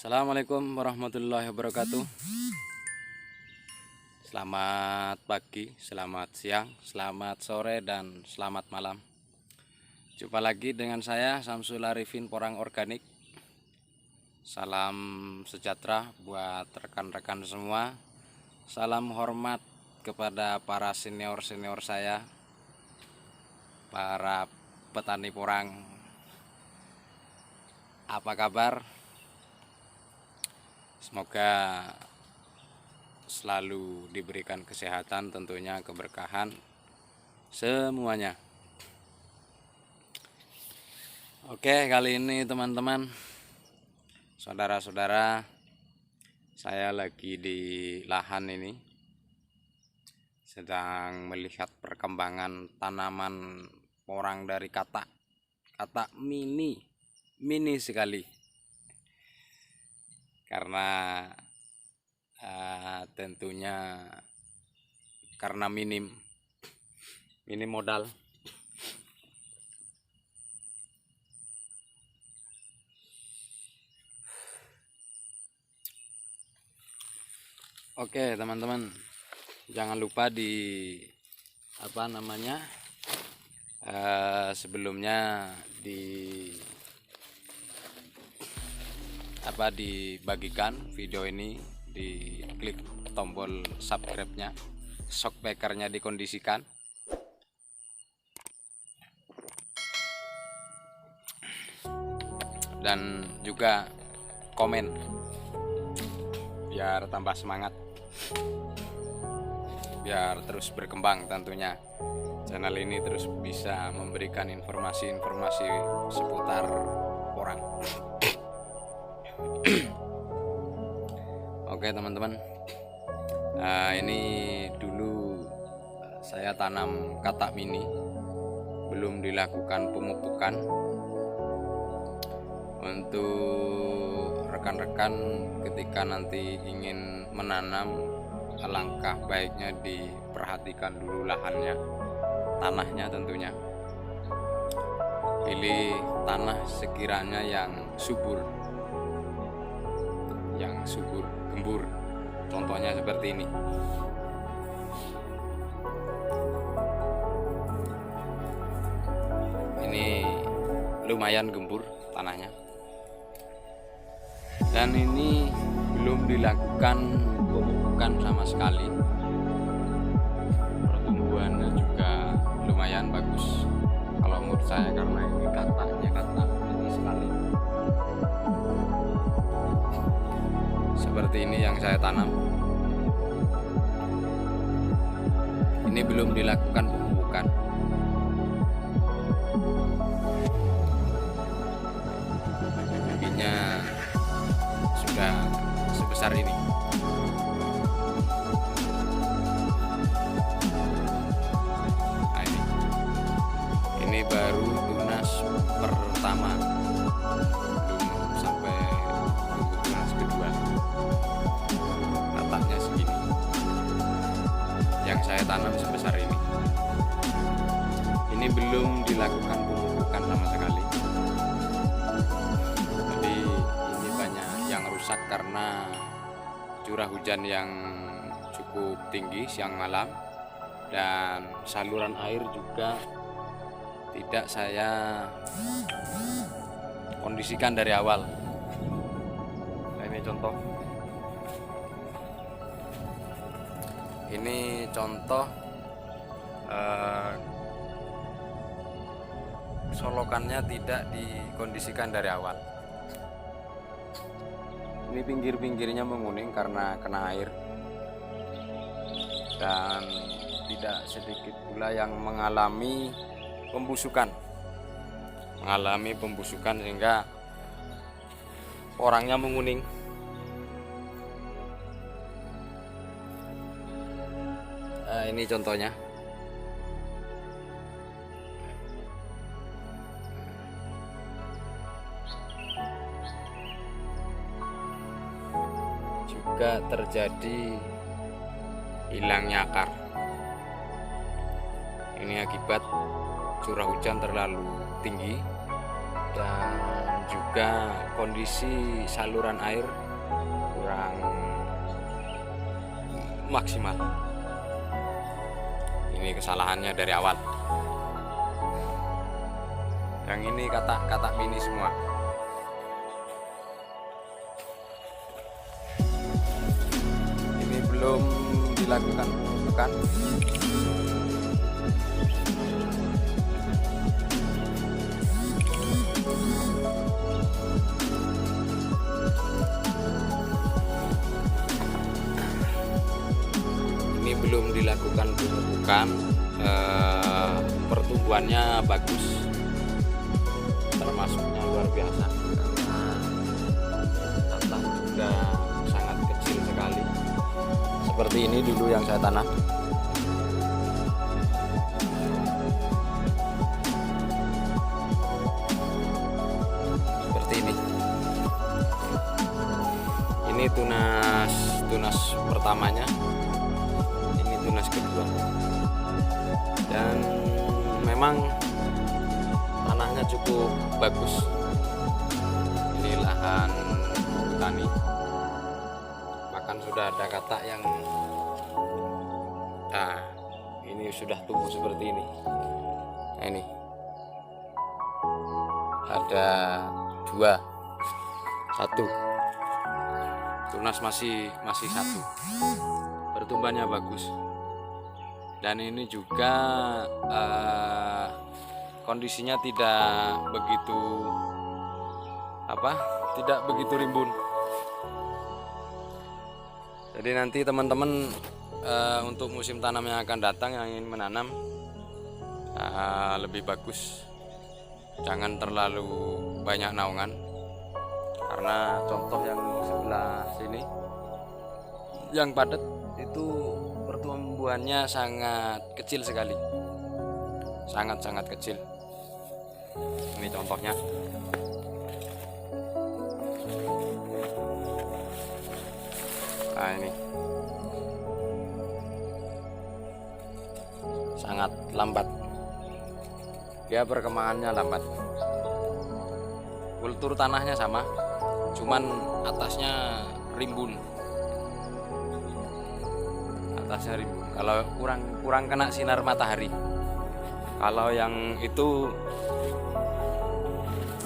Assalamualaikum warahmatullahi wabarakatuh. Selamat pagi, selamat siang, selamat sore, dan selamat malam. Jumpa lagi dengan saya Samsul Arifin Porang Organik. Salam sejahtera buat rekan-rekan semua. Salam hormat kepada para senior-senior saya, para petani porang. Apa kabar? Semoga selalu diberikan kesehatan, tentunya keberkahan semuanya. Oke, kali ini teman-teman, saudara-saudara, saya lagi di lahan ini, sedang melihat perkembangan tanaman porang dari katak mini sekali. Karena tentunya karena minim modal. Oke teman-teman, jangan lupa sebelumnya dibagikan video ini, diklik tombol subscribe-nya, shockbreaker-nya dikondisikan, dan juga komen biar tambah semangat, biar terus berkembang. Tentunya channel ini terus bisa memberikan informasi-informasi seputar porang. Oke teman-teman, ini dulu saya tanam katak mini, belum dilakukan pemupukan. Untuk rekan-rekan ketika nanti ingin menanam, alangkah baiknya diperhatikan dulu lahannya, tanahnya tentunya. Pilih tanah sekiranya yang subur, gembur. Contohnya seperti ini. Ini lumayan gembur tanahnya. Dan ini belum dilakukan pemupukan sama sekali. Pertumbuhannya juga lumayan bagus kalau menurut saya, karena ini katak ini sekali. Seperti ini yang saya tanam. Ini belum dilakukan pemupukan. Bijinya sudah sebesar ini. Nah, ini baru tunas pertama, belum sampai tunas kedua. Kataknya segini, yang saya tanam sebesar ini. Ini belum dilakukan pemupukan sama sekali. Jadi ini banyak yang rusak karena curah hujan yang cukup tinggi siang malam, dan saluran air juga tidak saya kondisikan dari awal. Nah, ini contoh. Ini contoh solokannya tidak dikondisikan dari awal. Ini pinggir-pinggirnya menguning karena kena air, dan tidak sedikit pula yang mengalami pembusukan sehingga porangnya menguning. Ini contohnya. Juga terjadi hilangnya akar. Ini akibat curah hujan terlalu tinggi dan juga juga kondisi saluran air kurang maksimal. Ini kesalahannya dari awal. Yang ini katak mini semua. Ini belum dilakukan pemupukan. Ini belum dilakukan pemupukan. Pertumbuhannya bagus, termasuknya luar biasa karena tanah juga sangat kecil sekali. Seperti ini dulu yang saya tanam. Seperti ini. Ini tunas pertamanya. Ini tunas kedua. Dan memang tanahnya cukup bagus. Ini lahan tani, bahkan sudah ada katak yang ini sudah tumbuh seperti ini. Nah, ini ada 2, 1 tunas masih 1, pertumbuhannya bagus. Dan ini juga kondisinya tidak begitu rimbun. Jadi nanti teman-teman untuk musim tanam yang akan datang yang ingin menanam lebih bagus, jangan terlalu banyak naungan, karena contoh yang sebelah sini yang padat itu pertumbuhannya sangat kecil sekali, sangat kecil. Ini contohnya. Nah, ini sangat lambat, dia perkembangannya lambat. Kultur tanahnya sama, cuman atasnya rimbun. Kalau kurang kena sinar matahari. Kalau yang itu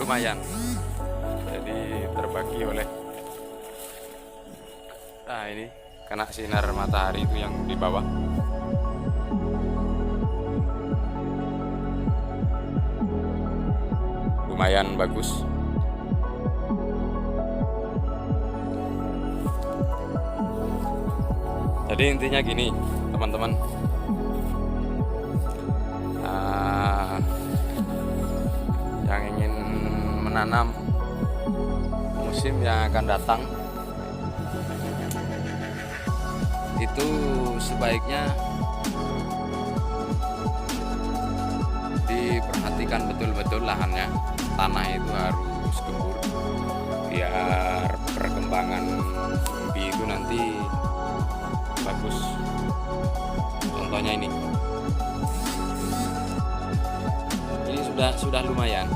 lumayan, jadi terbagi oleh ini kena sinar matahari itu yang di bawah. Lumayan bagus. Jadi intinya gini teman-teman, yang ingin menanam musim yang akan datang itu sebaiknya diperhatikan betul-betul lahannya. Tanah itu harus gembur biar perkembangan umbi itu nanti bagus. Contohnya ini sudah lumayan,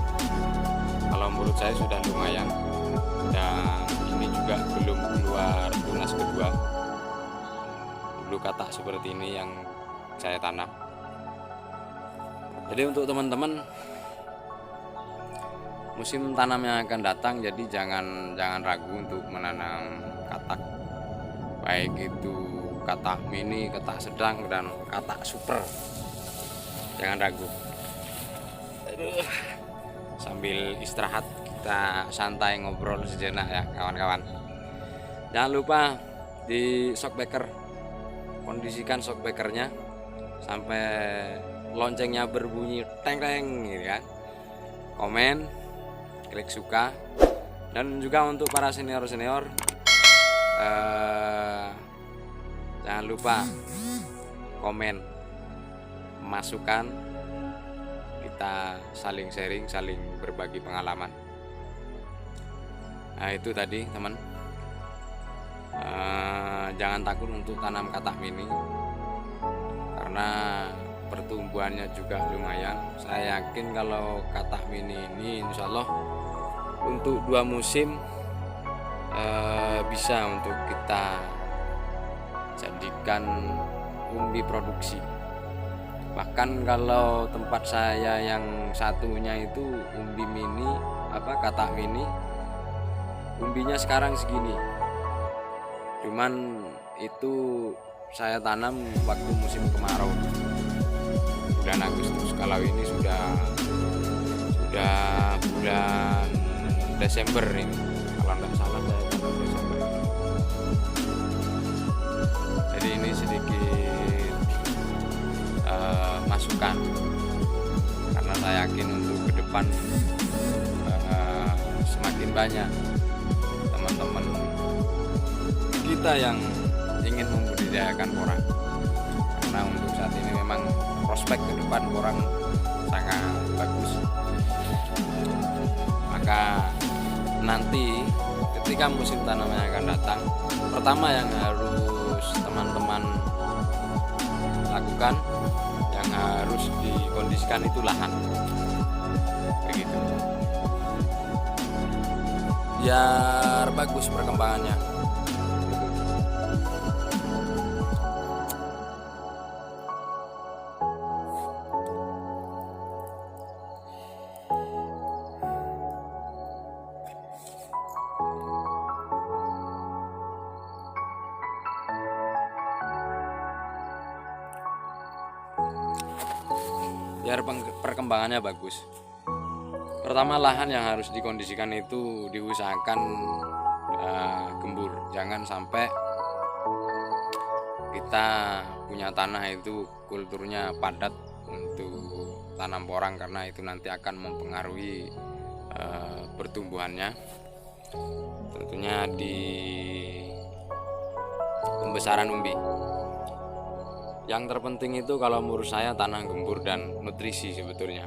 kalau menurut saya sudah lumayan. Dan ini juga belum keluar tunas kedua, dulu katak seperti ini yang saya tanam. Jadi untuk teman-teman musim tanam yang akan datang, jadi jangan ragu untuk menanam katak, baik itu katak mini, katak sedang, dan katak super. Jangan ragu. Sambil istirahat kita santai ngobrol sejenak ya kawan-kawan. Jangan lupa di shockbreaker, kondisikan shockbreakernya sampai loncengnya berbunyi teng-teng gitu kan. Komen, klik suka. Dan juga untuk para senior-senior, jangan lupa komen, masukan, kita saling sharing, saling berbagi pengalaman. Nah itu tadi teman, jangan takut untuk tanam katak mini karena pertumbuhannya juga lumayan. Saya yakin kalau katak mini ini insya Allah untuk 2 musim bisa untuk kita jadikan umbi produksi. Bahkan kalau tempat saya yang satunya itu umbi mini, katak mini, umbinya sekarang segini. Cuman itu saya tanam waktu musim kemarau, bulan Agustus. Kalau ini sudah bulan Desember ini, kalau tidak salah saya tanam Desember. Jadi ini sedikit masukan, karena saya yakin untuk ke depan semakin banyak teman-teman kita yang ingin membudidayakan porang. Karena untuk saat ini memang prospek ke depan porang sangat bagus. Maka nanti ketika musim tanamnya akan datang, pertama yang harus teman-teman lakukan, yang harus dikondisikan itu lahan, begitu, biar bagus perkembangannya. Biar perkembangannya bagus, pertama lahan yang harus dikondisikan itu diusahakan gembur. Jangan sampai kita punya tanah itu kulturnya padat untuk tanam porang, karena itu nanti akan mempengaruhi pertumbuhannya, tentunya di pembesaran umbi. Yang terpenting itu kalau menurut saya tanah gembur dan nutrisi sebetulnya.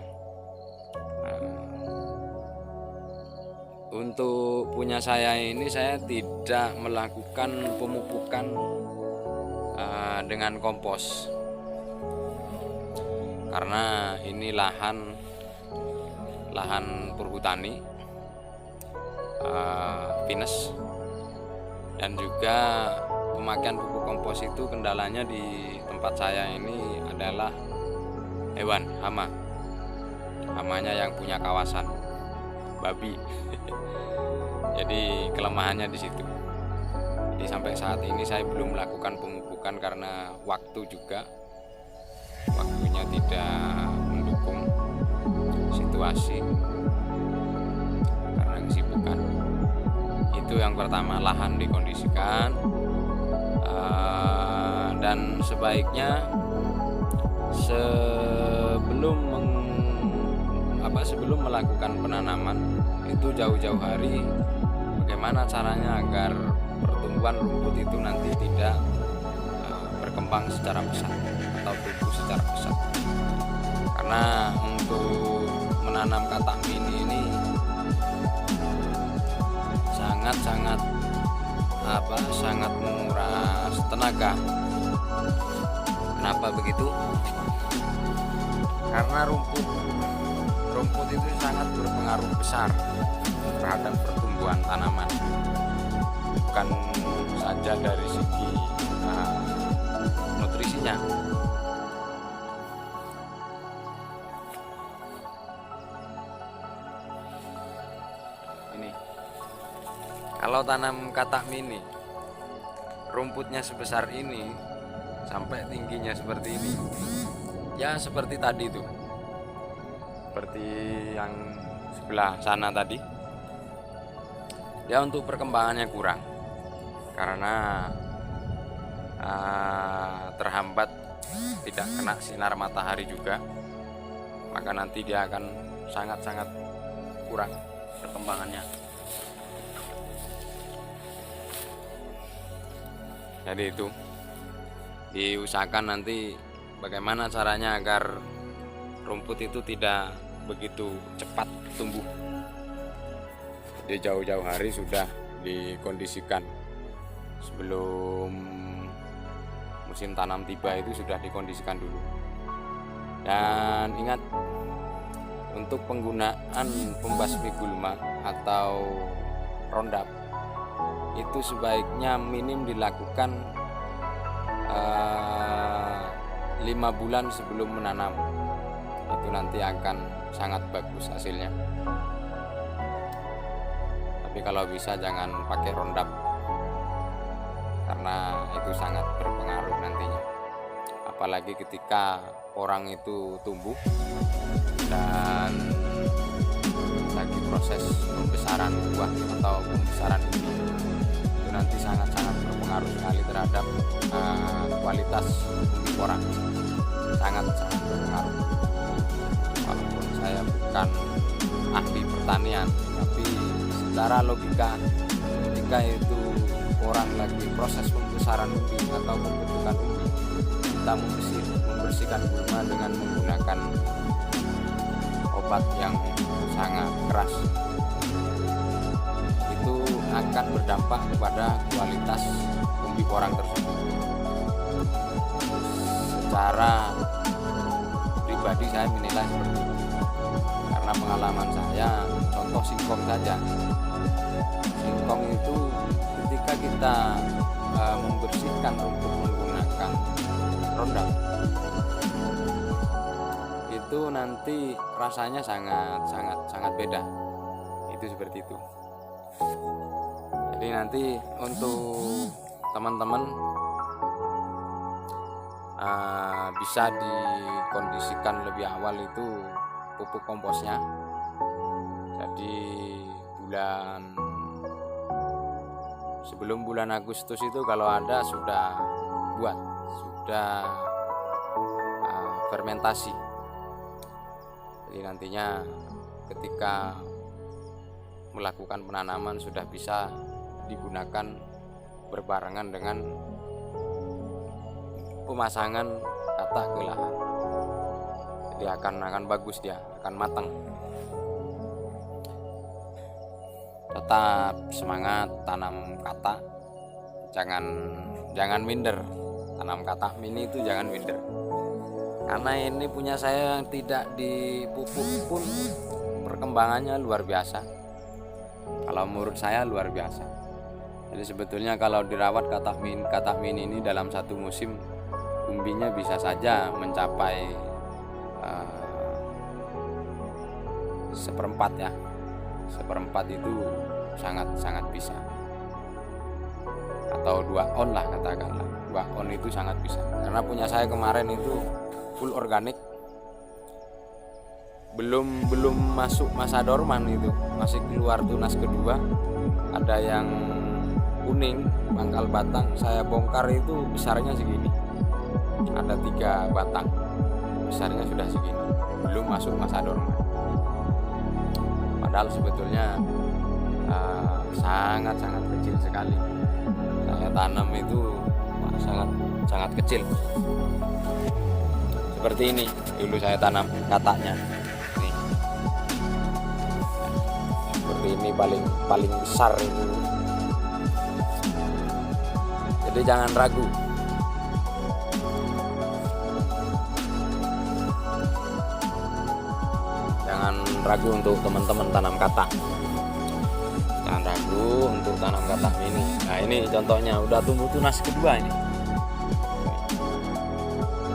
Untuk punya saya ini, saya tidak melakukan pemupukan dengan kompos, karena ini lahan perhutani, pinus, dan juga pemakaian pupuk kompos itu kendalanya di tempat saya ini adalah hewan, hamanya yang punya kawasan, babi. Jadi kelemahannya di situ. Jadi sampai saat ini saya belum melakukan pemupukan karena waktunya tidak mendukung situasi karena kesibukan. Itu yang pertama, lahan dikondisikan, dan sebaiknya sebelum melakukan penanaman itu jauh-jauh hari bagaimana caranya agar pertumbuhan rumput itu nanti tidak berkembang secara pesat atau tumbuh secara pesat. Karena untuk menanam katak mini ini sangat menguras tenaga. Kenapa begitu? Karena rumput itu sangat berpengaruh besar terhadap pertumbuhan tanaman, bukan saja dari segi nutrisinya. Ini kalau tanam katak mini, rumputnya sebesar ini sampai tingginya seperti ini, ya seperti tadi itu, seperti yang sebelah sana tadi, ya untuk perkembangannya kurang karena terhambat, tidak kena sinar matahari juga, maka nanti dia akan sangat-sangat kurang perkembangannya. Jadi itu diusahakan nanti bagaimana caranya agar rumput itu tidak begitu cepat tumbuh. Jadi jauh-jauh hari sudah dikondisikan, sebelum musim tanam tiba itu sudah dikondisikan dulu. Dan ingat, untuk penggunaan pembasmi gulma atau rondap itu sebaiknya minim dilakukan 5 bulan sebelum menanam. Itu nanti akan sangat bagus hasilnya. Tapi kalau bisa jangan pakai rondap, karena itu sangat berpengaruh nantinya. Apalagi ketika porang itu tumbuh dan lagi proses pembesaran buah atau pembesaran umbi, itu nanti sangat-sangat berpengaruh sekali terhadap kualitas umbi porang. Sangat-sangat berpengaruh. Walaupun saya bukan ahli pertanian, tapi secara logika ketika itu orang lagi proses pembesaran umbi atau pembentukan umbi, kita membersihkan gulma dengan menggunakan obat yang sangat keras, itu akan berdampak kepada kualitas umbi porang tersebut. Secara pribadi saya menilai seperti itu, karena pengalaman saya, contoh singkong saja. Singkong itu ketika kita membersihkan rumput menggunakan rondap, itu nanti rasanya sangat beda. Itu seperti itu. Jadi nanti untuk teman-teman bisa dikondisikan lebih awal itu pupuk komposnya. Jadi sebelum bulan Agustus itu kalau ada sudah fermentasi. Jadi nantinya ketika melakukan penanaman sudah bisa digunakan berbarengan dengan pemasangan katak ke lahan. Jadi akan bagus, dia akan matang. Tetap semangat tanam katak, jangan minder. Tanam katak mini itu jangan minder, karena ini punya saya yang tidak dipupuk pun perkembangannya luar biasa. Kalau menurut saya luar biasa. Jadi sebetulnya kalau dirawat katak mini ini dalam satu musim, umbinya bisa saja mencapai 1/4 ya. 1/4 itu sangat bisa. Atau 2 on lah katakanlah. 2 on itu sangat bisa. Karena punya saya kemarin itu full organik. Belum masuk masa dorman itu. Masih keluar tunas kedua. Ada yang kuning, pangkal batang saya bongkar itu besarnya segini. Ada 3 batang, besarnya sudah segini, belum masuk masa dorman. Padahal sebetulnya sangat kecil sekali. Saya tanam itu sangat kecil. Seperti ini dulu saya tanam kataknya. Nih. Seperti ini paling besar itu. Jadi jangan ragu. Jangan ragu untuk teman-teman tanam katak. Jangan ragu untuk tanam katak mini. Nah ini contohnya udah tumbuh tunas kedua ini.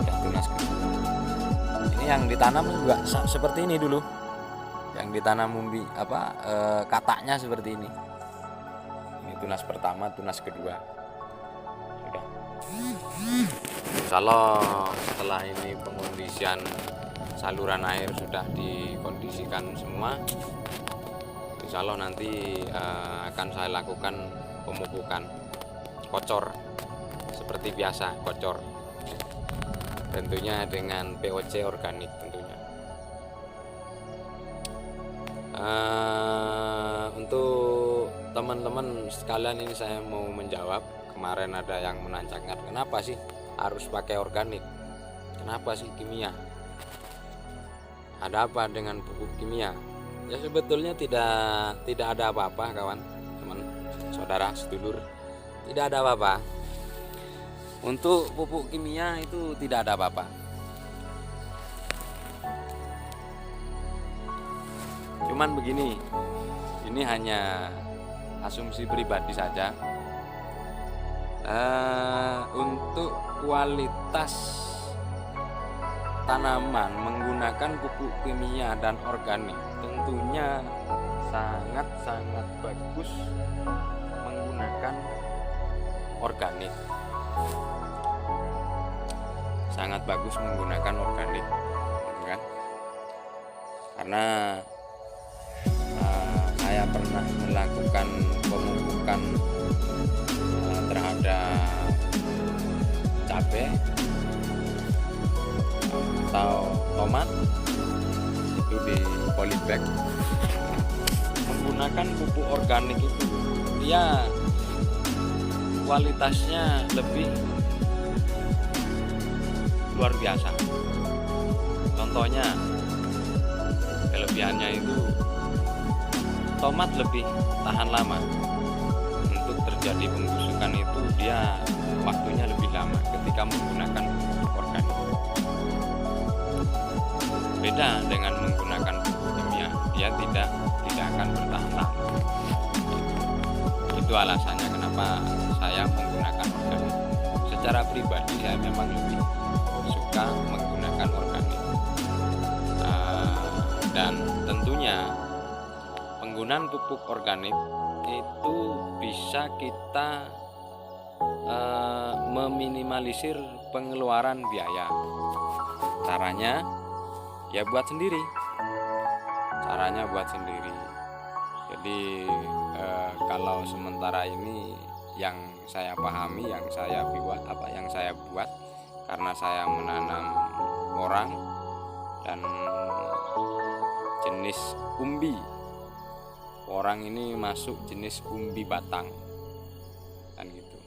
Udah tunas kedua. Ini yang ditanam juga seperti ini dulu. Yang ditanam kataknya seperti ini. Ini tunas pertama, tunas kedua. Sudah. Kalau setelah ini pengondisian saluran air sudah dikondisikan semua, insya Allah nanti akan saya lakukan pemupukan kocor seperti biasa, kocor tentunya dengan POC organik tentunya. Untuk teman-teman sekalian ini saya mau menjawab. Kemarin ada yang menancapkan, kenapa sih harus pakai organik, kenapa sih kimia, ada apa dengan pupuk kimia? Ya sebetulnya tidak ada apa-apa kawan, teman, saudara, sedulur, tidak ada apa-apa. Untuk pupuk kimia itu tidak ada apa-apa. Cuman begini, ini ini hanya asumsi pribadi saja. Untuk kualitas tanaman menggunakan pupuk kimia dan organik tentunya sangat-sangat bagus menggunakan organik. Sangat bagus menggunakan organik, kan? Karena saya pernah melakukan pemupukan terhadap cabai atau tomat itu di polybag menggunakan pupuk organik itu, dia kualitasnya lebih luar biasa. Contohnya, kelebihannya itu tomat lebih tahan lama. Untuk terjadi pembusukan itu dia waktunya lebih lama ketika menggunakan pupuk organik. Beda dengan menggunakan pupuk kimia, dia tidak akan bertahan lama. Itu alasannya kenapa saya menggunakan organik. Secara pribadi saya memang lebih suka menggunakan organik. Dan tentunya penggunaan pupuk organik itu bisa kita meminimalisir pengeluaran biaya. Caranya ya buat sendiri. Jadi kalau sementara ini yang saya pahami, yang saya buat karena saya menanam orang dan jenis umbi. Orang ini masuk jenis umbi batang, kan gitu,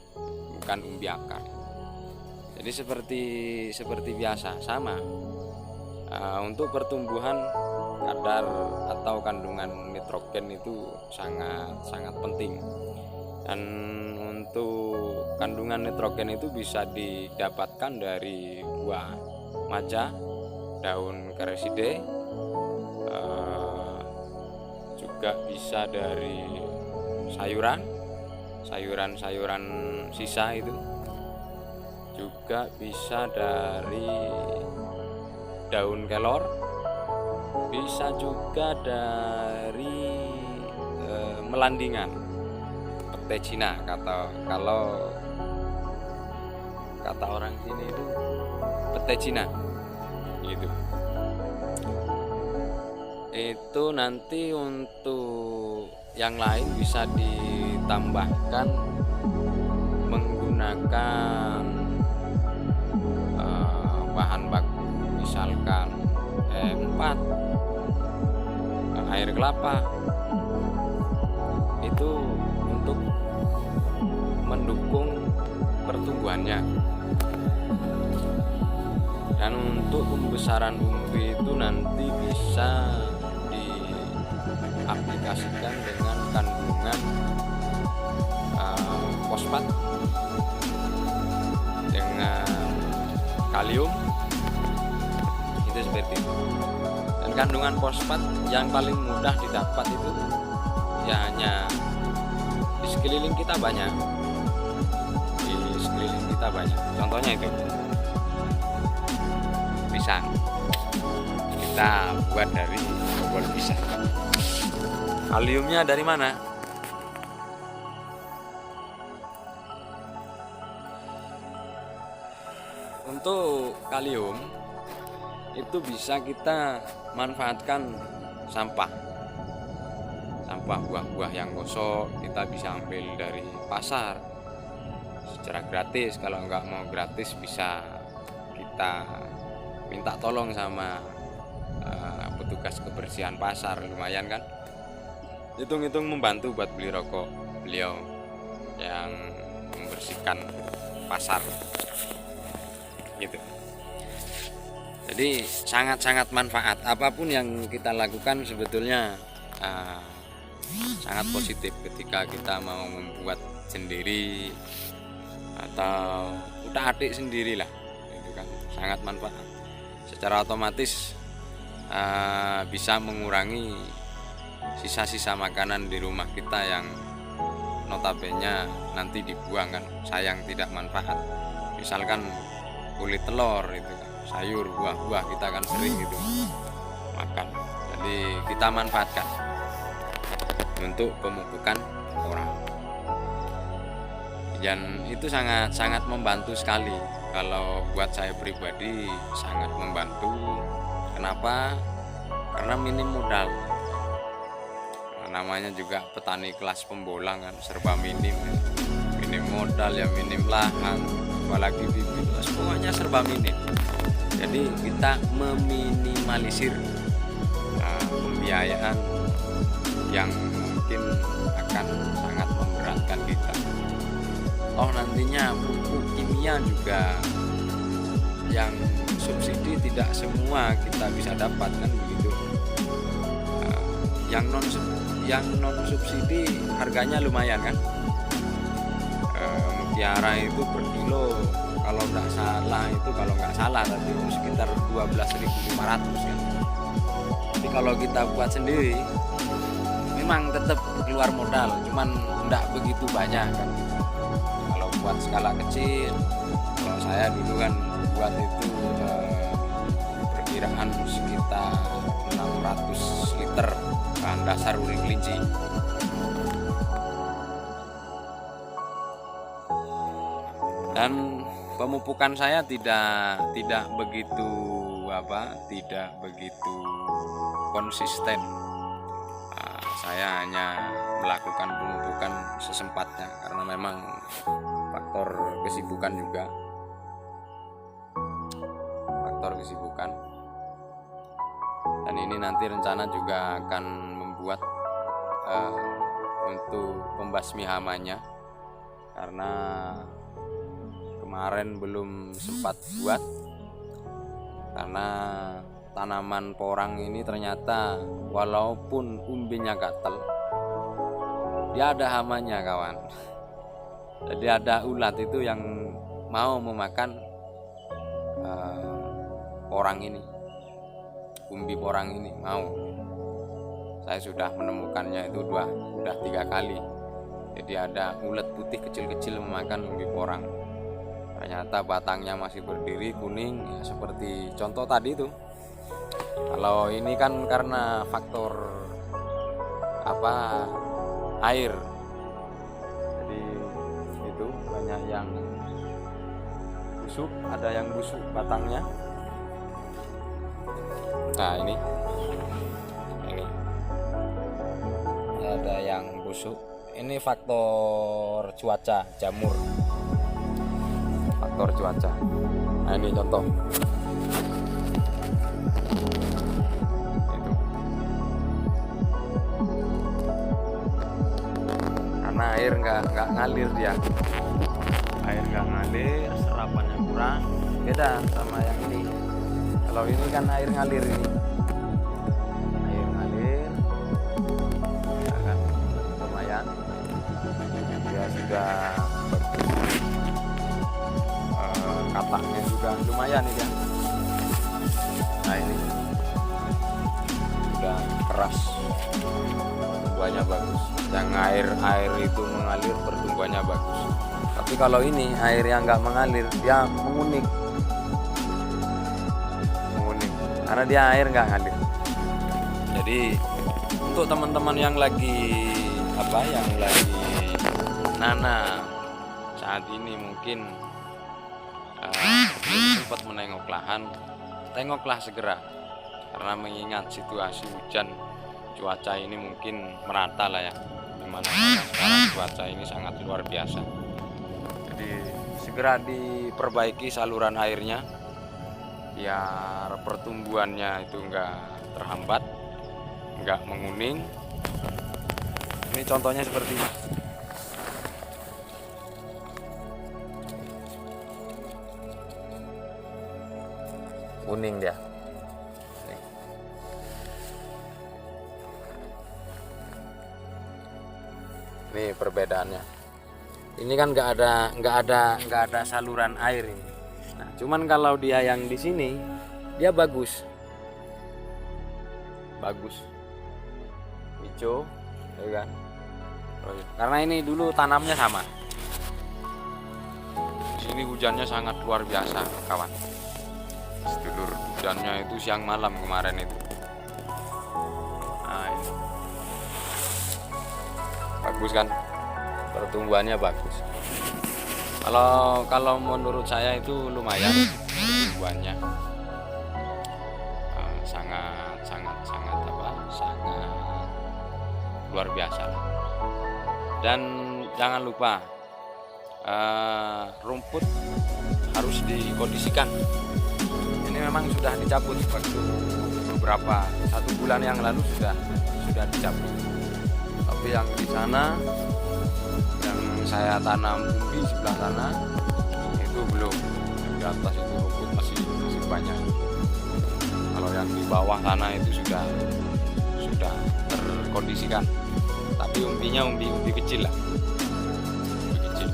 bukan umbi akar. Jadi seperti biasa, sama. Untuk pertumbuhan kadar atau kandungan nitrogen itu sangat penting. Dan untuk kandungan nitrogen itu bisa didapatkan dari buah maja, daun kereside, juga bisa dari sayuran sisa itu, juga bisa dari daun kelor, bisa juga dari melandingan, pete Cina kalau kata orang sini itu pete Cina gitu. Itu nanti untuk yang lain bisa ditambahkan menggunakan bahan baku, misalkan empat, air kelapa, itu untuk mendukung pertumbuhannya. Dan untuk pembesaran umbi itu nanti bisa diaplikasikan dengan kandungan fosfat dengan kalium, itu seperti itu. Dan kandungan fosfat yang paling mudah didapat itu ya hanya di sekeliling kita banyak. Contohnya itu pisang, kita buat dari bobot pisang. Kaliumnya dari mana? Untuk kalium itu bisa kita manfaatkan sampah buah-buah yang gosok, kita bisa ambil dari pasar secara gratis. Kalau nggak mau gratis bisa kita minta tolong sama petugas kebersihan pasar, lumayan kan, hitung-hitung membantu buat beli rokok beliau yang membersihkan pasar gitu. Jadi sangat-sangat manfaat. Apapun yang kita lakukan sebetulnya sangat positif ketika kita mau membuat sendiri atau utak-atik sendirilah, itu kan sangat manfaat. Secara otomatis bisa mengurangi sisa-sisa makanan di rumah kita yang notabene nanti dibuang kan, sayang tidak manfaat. Misalkan kulit telur itu kan, sayur, buah-buah kita kan sering gitu makan. Jadi kita manfaatkan untuk pemupukan orang. Dan itu sangat membantu sekali. Kalau buat saya pribadi sangat membantu. Kenapa? Karena minim modal. Namanya juga petani kelas pembolang kan, serba minim modal ya, minim lahan, apalagi bibit, pokoknya serba minim. Jadi kita meminimalisir pembiayaan yang mungkin akan sangat memberatkan kita. Nantinya pupuk kimia juga yang subsidi tidak semua kita bisa dapat kan begitu. Yang non subsidi harganya lumayan kan. Mutiara itu per kilo kalau nggak salah tadi sekitar 12.500 ya. Tapi kalau kita buat sendiri memang tetap keluar modal, cuman enggak begitu banyak kan. Kalau buat skala kecil, kalau saya dulu kan buat itu perkiraan sekitar 600 liter bahan dasar urin kelinci. Dan pemupukan saya tidak begitu konsisten. Saya hanya melakukan pemupukan sesempatnya karena memang faktor kesibukan juga. Dan ini nanti rencana juga akan membuat untuk pembasmi hamanya, karena kemarin belum sempat buat karena tanaman porang ini ternyata walaupun umbinya gatel, dia ada hamanya kawan. Jadi ada ulat itu yang mau memakan porang ini, umbi porang ini mau. Saya sudah menemukannya itu udah 3 kali. Jadi ada ulat putih kecil-kecil memakan umbi porang. Ternyata batangnya masih berdiri kuning ya, seperti contoh tadi itu. Kalau ini kan karena faktor air. Jadi itu banyak yang busuk, ada yang busuk batangnya. Nah ini ada yang busuk. Ini faktor cuaca, jamur. Faktor cuaca. Nah ini contoh. Itu. Karena air nggak ngalir dia. Air nggak ngalir, serapannya kurang. Beda sama yang ini. Kalau ini kan air ngalir ini. Air ngalir. Ya kan, lumayan. Dia sudah kataknya juga lumayan ini ya. Nah ini sudah keras, pertumbuhannya bagus. Yang air itu mengalir, pertumbuhannya bagus. Tapi kalau ini air yang nggak mengalir, dia menguning karena dia air nggak ngalir. Jadi untuk teman-teman yang lagi nanam saat ini mungkin belum sempat menengok lahan, tengoklah segera, karena mengingat situasi hujan, cuaca ini mungkin merata lah ya, dimana sekarang cuaca ini sangat luar biasa. Jadi segera diperbaiki saluran airnya biar pertumbuhannya itu enggak terhambat, enggak menguning. Ini contohnya seperti ini. Kuning dia. Ini perbedaannya. Ini kan nggak ada saluran air ini. Nah, cuman kalau dia yang di sini dia bagus, hijau, ya kan? Karena ini dulu tanamnya sama. Di sini hujannya sangat luar biasa, kawan. Sedulur, hujannya itu siang malam kemarin itu. Nah, ini. Bagus kan? Pertumbuhannya bagus. Kalau menurut saya itu lumayan pertumbuhannya. Sangat luar biasa. Dan jangan lupa rumput harus dikondisikan. Ini memang sudah dicabut waktu beberapa 1 bulan yang lalu sudah dicabut. Tapi yang di sana yang saya tanam di sebelah sana itu belum. Di atas itu rumput masih banyak. Kalau yang di bawah sana itu sudah terkondisikan. Tapi umbinya umbi kecil lah. Umbi kecil.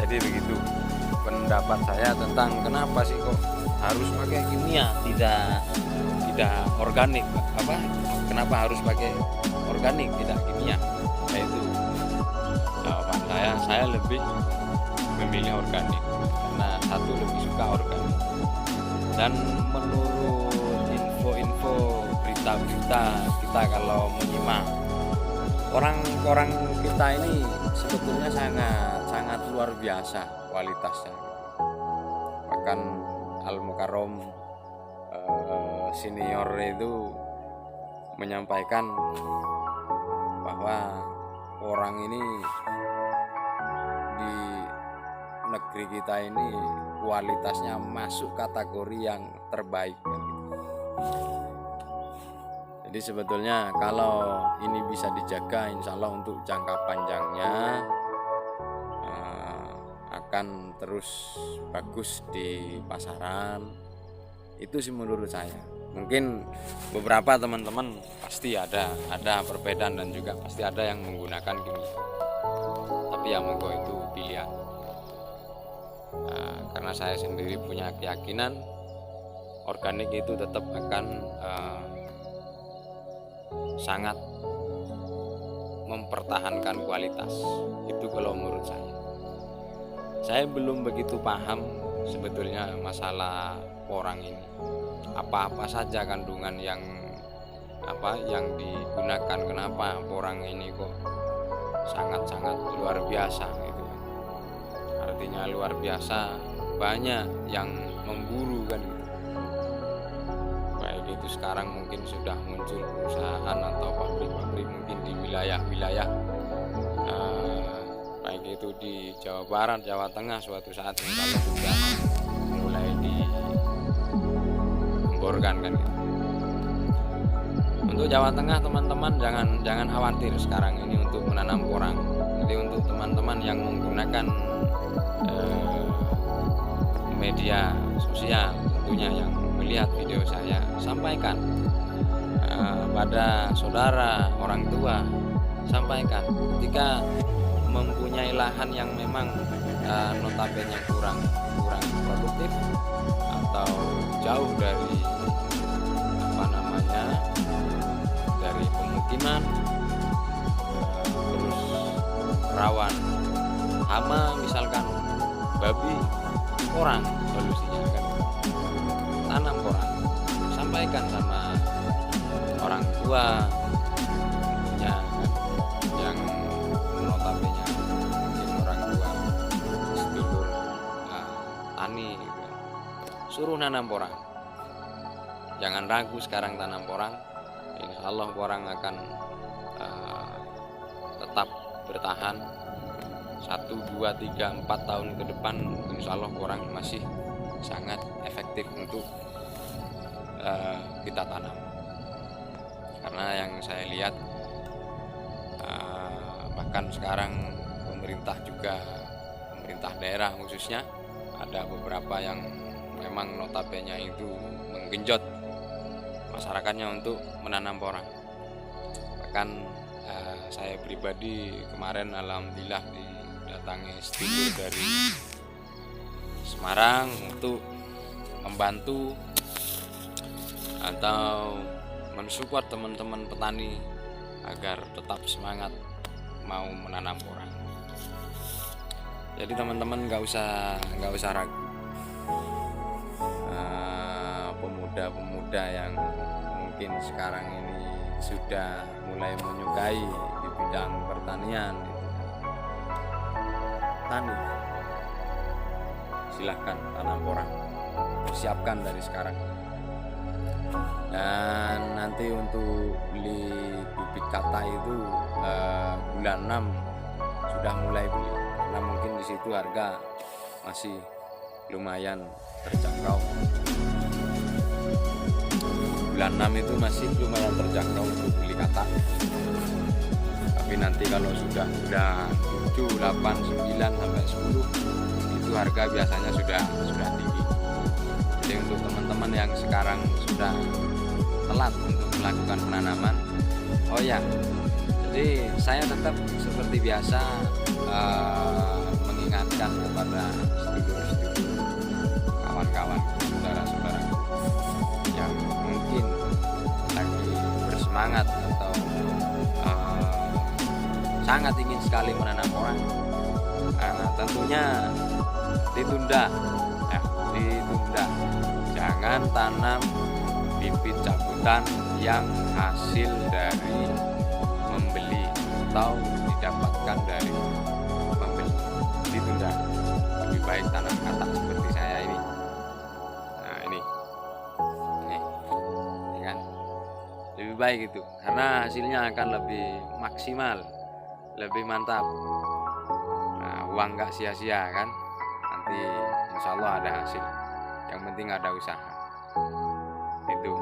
Jadi begitu pendapat saya tentang kenapa sih kok harus pakai kimia, tidak organik, kenapa harus pakai organik tidak kimia. Nah, itu jawaban saya lebih memilih organik karena satu lebih suka organik. Dan menurut info-info berita-berita kita kalau menyimak orang kita ini sebetulnya sangat luar biasa kualitasnya. Bahkan Al Mukarrom senior itu menyampaikan bahwa orang ini di negeri kita ini kualitasnya masuk kategori yang terbaik. Jadi sebetulnya kalau ini bisa dijaga, insya Allah untuk jangka panjangnya akan terus bagus di pasaran. Itu sih menurut saya. Mungkin beberapa teman-teman pasti ada perbedaan dan juga pasti ada yang menggunakan kimia. Tapi ya monggo itu pilihan. Karena saya sendiri punya keyakinan organik itu tetap akan sangat mempertahankan kualitas. Itu kalau menurut saya belum begitu paham sebetulnya masalah porang ini, apa saja kandungan yang digunakan, kenapa porang ini kok sangat luar biasa gitu. Artinya luar biasa, banyak yang memburu kan gitu. Baik itu sekarang mungkin sudah muncul perusahaan atau pabrik-pabrik mungkin di wilayah baik itu di Jawa Barat, Jawa Tengah suatu saat kalau sudah mulai digemborkan kan gitu. Untuk Jawa Tengah teman-teman jangan khawatir sekarang ini untuk menanam porang. Jadi untuk teman-teman yang menggunakan media sosial tentunya yang melihat video saya, sampaikan pada saudara, orang tua, sampaikan ketika mempunyai lahan yang memang notabene kurang produktif atau jauh dari dari pemukiman, terus rawan hama misalkan babi, porang solusinya kan, tanam porang, sampaikan sama orang tua tentunya yang notabene mungkin orang tua sedulur tani gitu. Suruh nanam porang, jangan ragu sekarang tanam porang. Insya Allah porang akan tetap bertahan 1, 2, 3, 4 tahun ke depan. Insya Allah porang masih sangat efektif untuk kita tanam. Karena yang saya lihat bahkan sekarang pemerintah daerah khususnya ada beberapa yang memang notabene itu menggenjot masyarakatnya untuk menanam porang. Bahkan saya pribadi kemarin alhamdulillah didatangi sedulur dari Semarang untuk membantu atau mensupport teman-teman petani agar tetap semangat mau menanam porang. Jadi teman-teman nggak usah ragu. Pemuda-pemuda yang mungkin sekarang ini sudah mulai menyukai di bidang pertanian, tani, silahkan tanam porang, persiapkan dari sekarang. Dan nanti untuk beli bibit kata itu bulan 6 sudah mulai beli, karena mungkin di situ harga masih lumayan terjangkau. Bulan 6 itu masih lumayan terjangkau untuk beli kata. Tapi nanti kalau sudah bulan 7, 8, 9 sampai 10 itu harga biasanya sudah tinggi. Jadi untuk teman-teman yang sekarang sudah telat untuk melakukan penanaman, oh ya, jadi saya tetap seperti biasa mengingatkan kepada sedulur-sedulur, kawan-kawan, saudara-saudara yang mungkin lagi bersemangat atau sangat ingin sekali menanam porang. Nah, tentunya ditunda, ya, ditunda. Jangan tanam bibit cabutan yang hasil dari membeli atau didapatkan dari membeli. Ditunda. Lebih baik tanam kata seperti saya ini. Nah, ini kan lebih baik itu, karena hasilnya akan lebih maksimal, lebih mantap. Nah, uang nggak sia-sia kan, nanti insya Allah ada hasil. Yang penting ada usaha. Itu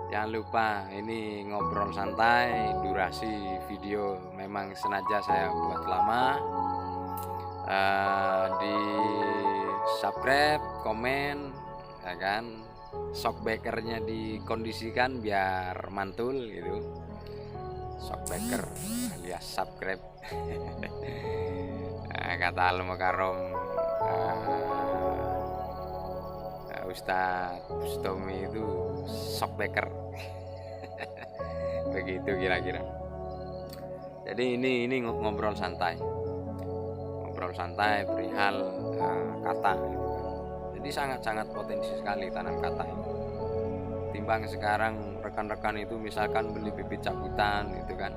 jangan lupa, ini ngobrol santai, durasi video memang sengaja saya buat lama. Di subscribe, komen, ya kan, shockbreakernya dikondisikan biar mantul gitu. Shockbreaker alias subscribe. Nah, kata Al-Mukarram Ustadz Bustomi itu shockbreaker. Begitu kira-kira. Jadi ini ngobrol santai perihal kata. Jadi sangat-sangat potensi sekali tanam kata ini. Timbang sekarang rekan-rekan itu misalkan beli bibit cabutan itu kan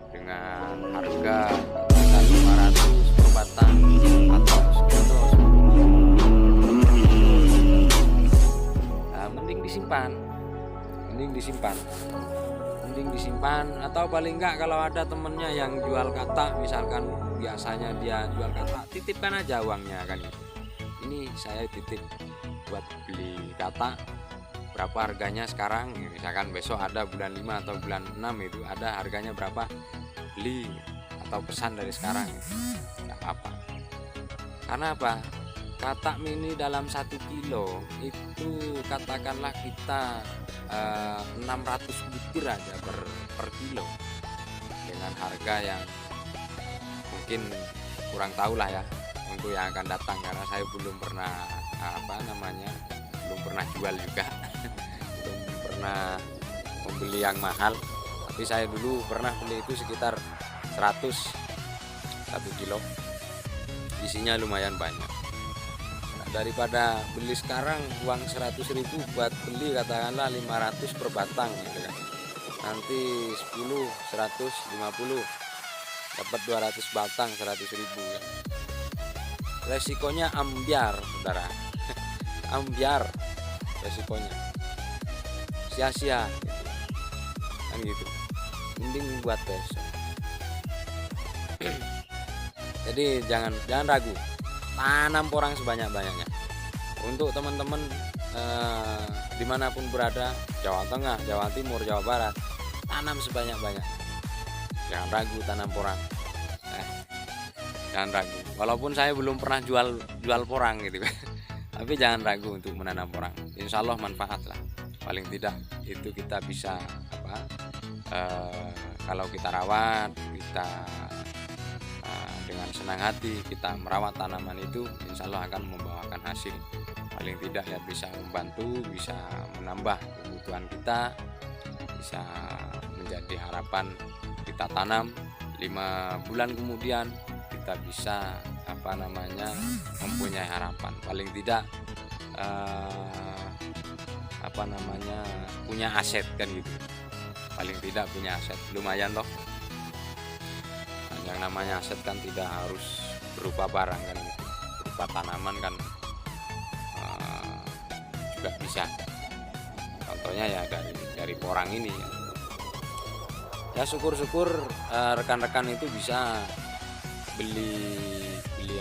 dengan harga 500 per batang atau segitu, mending disimpan, atau paling enggak kalau ada temennya yang jual kata, misalkan biasanya dia jual kata, titipkan aja uangnya kan. Ini saya titip buat beli kata, berapa harganya sekarang, misalkan besok ada bulan 5 atau bulan 6 itu ada harganya berapa, beli atau pesan dari sekarang, nggak apa-apa. Karena apa? Kata mini dalam 1 kilo itu katakanlah kita 600 butir aja per kilo, dengan harga yang mungkin kurang tahu lah ya untuk yang akan datang, karena saya belum pernah belum pernah jual juga. Belum pernah membeli yang mahal, tapi saya dulu pernah beli itu sekitar 1 kilo, isinya lumayan banyak. Daripada beli sekarang uang 100.000 buat beli katakanlah 500 per batang gitu kan, nanti 10, 150 dapat 200 batang 100.000 kan. Resikonya ambiar saudara. Ambiar resikonya, sia-sia gitu. Kan gitu, mending buat besok. Jadi jangan ragu, tanam porang sebanyak-banyaknya. Untuk teman-teman dimanapun berada, Jawa Tengah, Jawa Timur, Jawa Barat, tanam sebanyak-banyaknya. Jangan ragu tanam porang. Jangan ragu. Walaupun saya belum pernah jual porang gitu kan, tapi jangan ragu untuk menanam porang. Insya Allah manfaat lah. Paling tidak itu kita bisa kalau kita rawat, kita dengan senang hati kita merawat tanaman itu, insya Allah akan membawakan hasil. Paling tidak ya bisa membantu, bisa menambah kebutuhan kita bisa menjadi harapan. Kita tanam 5 bulan kemudian kita bisa mempunyai harapan, paling tidak punya aset kan gitu. Paling tidak punya aset, lumayan loh. Yang namanya aset kan tidak harus berupa barang kan gitu, berupa tanaman kan juga bisa. Contohnya ya dari porang ini ya, syukur-syukur rekan-rekan itu bisa beli beli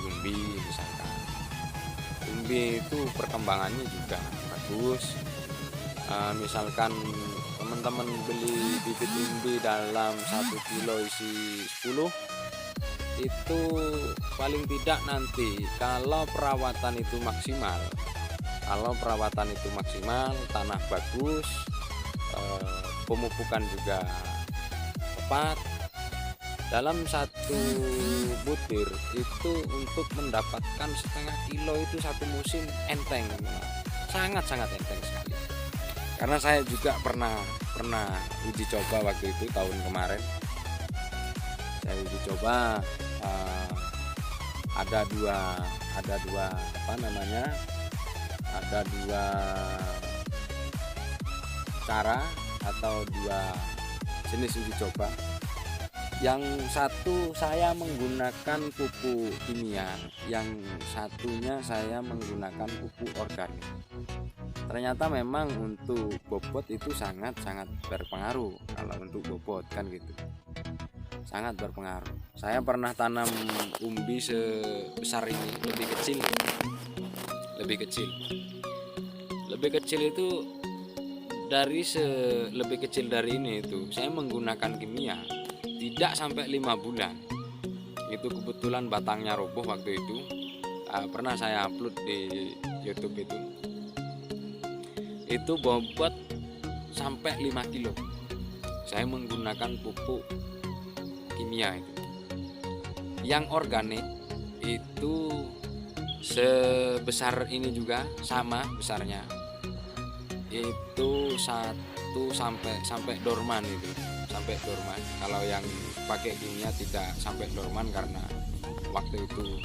umbi. Misalkan umbi itu perkembangannya juga bagus. Misalkan teman-teman beli bibit umbi dalam 1 kilo isi 10, itu paling tidak nanti kalau perawatan itu maksimal, tanah bagus, pemupukan juga tepat, dalam 1 butir itu untuk mendapatkan setengah kilo itu 1 musim enteng, sangat enteng sekali. Karena saya juga pernah uji coba waktu itu tahun kemarin. Saya uji coba ada dua cara atau 2 jenis uji coba. Yang satu saya menggunakan pupuk kimia, yang satunya saya menggunakan pupuk organik. Ternyata memang untuk bobot itu sangat berpengaruh. Kalau untuk bobot kan gitu, sangat berpengaruh. Saya pernah tanam umbi sebesar ini, lebih kecil itu lebih kecil dari ini itu saya menggunakan kimia tidak sampai 5 bulan. Itu kebetulan batangnya roboh waktu itu. Pernah saya upload di YouTube itu bobot sampai 5 kilo. Saya menggunakan pupuk kimia itu. Yang organik itu sebesar ini juga, sama besarnya. Itu 1 sampai dorman itu, sampai dorman. Kalau yang pakai kimia tidak sampai dorman karena waktu itu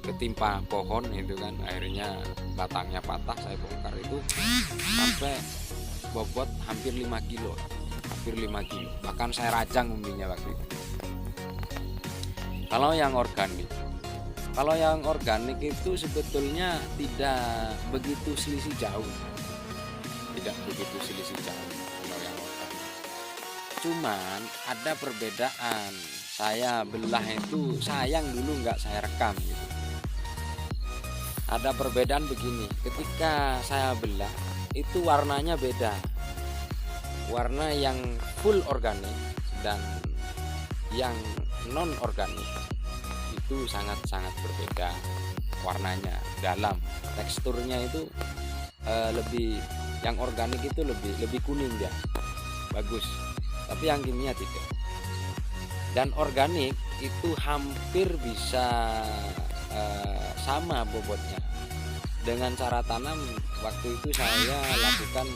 ketimpa pohon itu kan, akhirnya batangnya patah, saya bongkar itu sampai bobot hampir 5 kilo, bahkan saya rajang umbinya waktu itu. Kalau yang organik itu sebetulnya tidak begitu selisih jauh kalau yang organik. Cuman ada perbedaan. Saya belah itu sayang dulu nggak saya rekam gitu. Ada perbedaan begini, ketika saya belah itu warnanya beda. Warna yang full organik dan yang non organik itu sangat berbeda warnanya. Dalam teksturnya itu yang organik itu lebih kuning dia, bagus. Tapi yang kimia tidak. Dan organik itu hampir bisa sama bobotnya. Dengan cara tanam waktu itu saya lakukan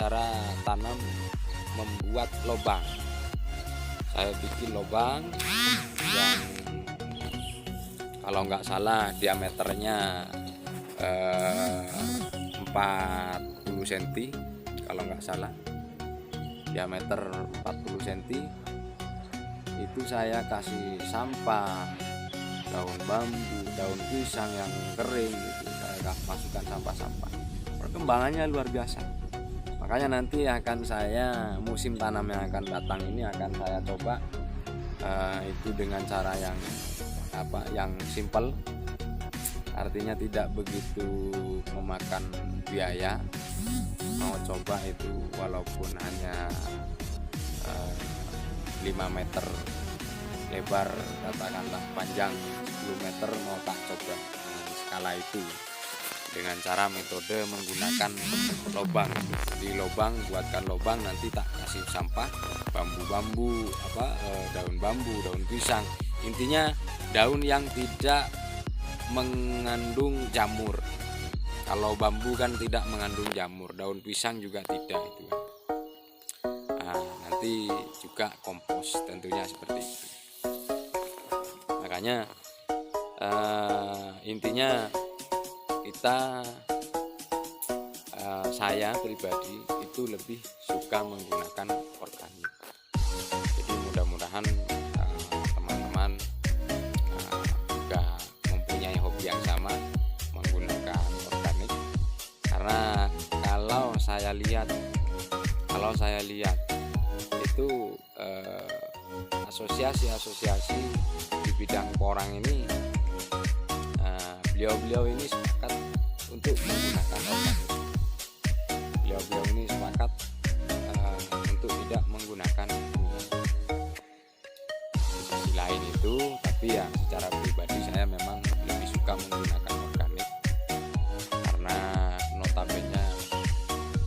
cara tanam membuat lubang. Saya bikin lubang yang kalau nggak salah diameternya 40 cm, kalau nggak salah diameter 40 cm. Itu saya kasih sampah, daun bambu, daun pisang yang kering itu saya masukkan sampah-sampah. Perkembangannya luar biasa. Makanya nanti akan saya musim tanam yang akan datang ini akan saya coba itu dengan cara yang simple, artinya tidak begitu memakan biaya. Mau coba itu walaupun hanya 5 meter lebar, katakanlah panjang 10 meter, mau tak coba dengan skala itu dengan cara metode menggunakan lubang. Di lubang, buatkan lubang, nanti tak kasih sampah, bambu-bambu, daun bambu, daun pisang, intinya daun yang tidak mengandung jamur. Kalau bambu kan tidak mengandung jamur, daun pisang juga tidak itu kan. Nah, nanti juga kompos tentunya seperti itu. Makanya intinya kita saya pribadi itu lebih suka menggunakan organik. Jadi mudah-mudahan teman-teman juga mempunyai hobi yang sama menggunakan organik. Karena kalau saya lihat itu asosiasi-asosiasi di bidang porang ini, beliau-beliau ini sepakat untuk menggunakan organik. Beliau-beliau ini sepakat untuk tidak menggunakan kimia. Di sisi lain itu, tapi ya secara pribadi saya memang lebih suka menggunakan organik, karena notabene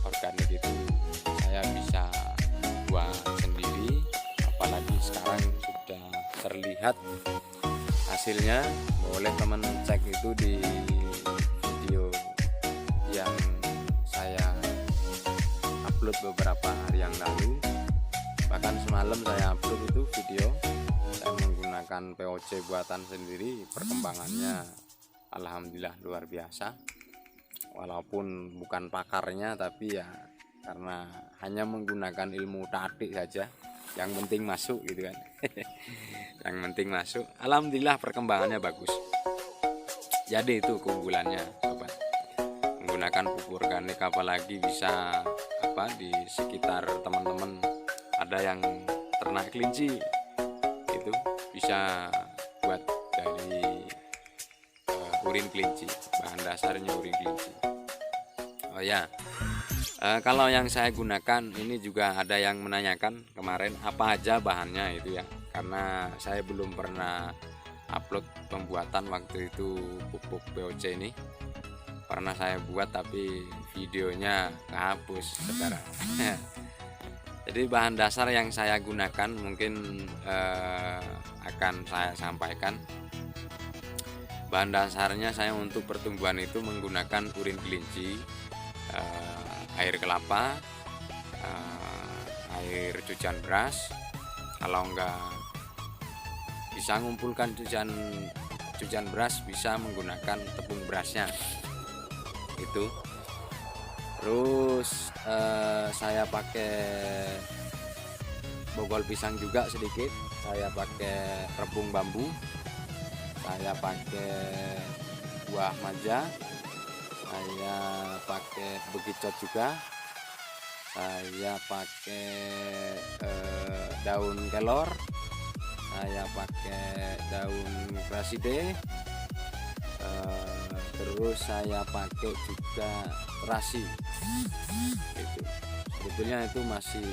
organik itu saya bisa buat sendiri, apalagi sekarang sudah terlihat hasilnya. Boleh teman cek itu di video yang saya upload beberapa hari yang lalu, bahkan semalam saya upload itu video saya menggunakan POC buatan sendiri. Perkembangannya alhamdulillah luar biasa, walaupun bukan pakarnya, tapi ya karena hanya menggunakan ilmu tatik saja, yang penting masuk gitu kan. Yang penting masuk, alhamdulillah perkembangannya bagus. Jadi itu keunggulannya sobat, menggunakan pupuk organik, apalagi bisa di sekitar teman-teman ada yang ternak kelinci, itu bisa buat dari urin kelinci, bahan dasarnya urin kelinci. Oh ya, kalau yang saya gunakan ini juga ada yang menanyakan kemarin apa aja bahannya itu ya, karena saya belum pernah upload pembuatan waktu itu pupuk POC ini. Pernah saya buat tapi videonya kehapus saudara. Jadi bahan dasar yang saya gunakan mungkin akan saya sampaikan. Bahan dasarnya saya untuk pertumbuhan itu menggunakan urin kelinci, air kelapa, air cucian beras. Kalau enggak bisa mengumpulkan cucian beras, bisa menggunakan tepung berasnya itu. Terus saya pakai bogol pisang juga sedikit, saya pakai rebung bambu, saya pakai buah maja, saya pakai bekicot juga, saya pakai daun kelor, saya pakai daun graside, terus saya pakai juga terasi. Itu sebetulnya itu masih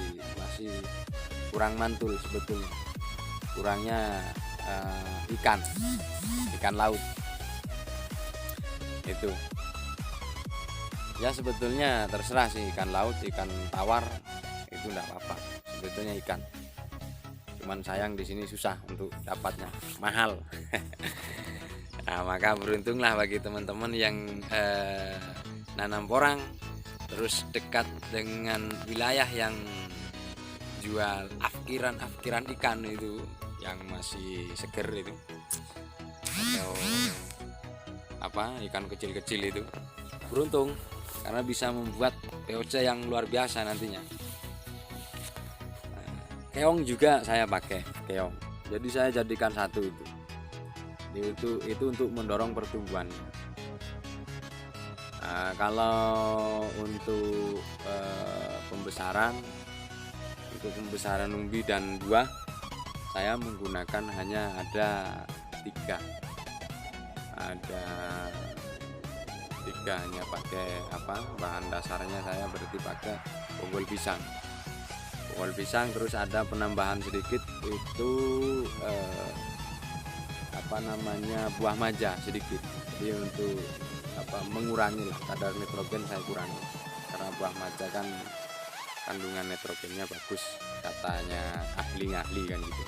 kurang mantul, sebetulnya kurangnya ikan laut itu ya. Sebetulnya terserah sih, ikan laut, ikan tawar itu enggak apa-apa sebetulnya ikan, cuman sayang di sini susah untuk dapatnya, mahal. Nah, maka beruntunglah bagi teman-teman yang nanam porang terus dekat dengan wilayah yang jual afkiran ikan itu yang masih seger itu, atau ikan kecil-kecil itu. Beruntung karena bisa membuat POC yang luar biasa nantinya. Keong juga saya pakai keong, jadi saya jadikan satu itu untuk mendorong pertumbuhannya. Kalau untuk pembesaran umbi dan buah, saya menggunakan hanya ada tiga, hanya pakai bahan dasarnya saya berarti pakai bogol pisang, terus ada penambahan sedikit itu buah maja sedikit. Jadi untuk mengurangi kadar nitrogen saya kurangi, karena buah maja kan kandungan nitrogennya bagus katanya ahli kan gitu,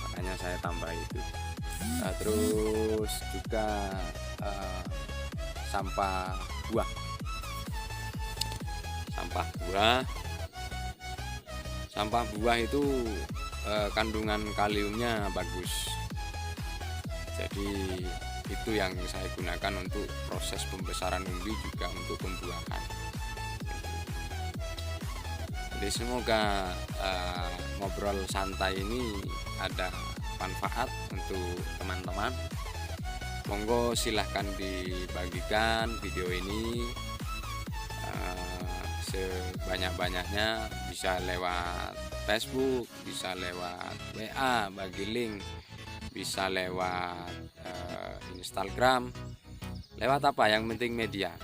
makanya saya tambah itu. Terus juga sampah buah. Sampah buah itu kandungan kaliumnya bagus. Jadi itu yang saya gunakan untuk proses pembesaran umbi, juga untuk pembuahan. Jadi semoga ngobrol santai ini ada manfaat untuk teman-teman. Monggo silahkan dibagikan video ini sebanyak-banyaknya, bisa lewat Facebook, bisa lewat WA bagi link, bisa lewat Instagram, lewat apa yang penting media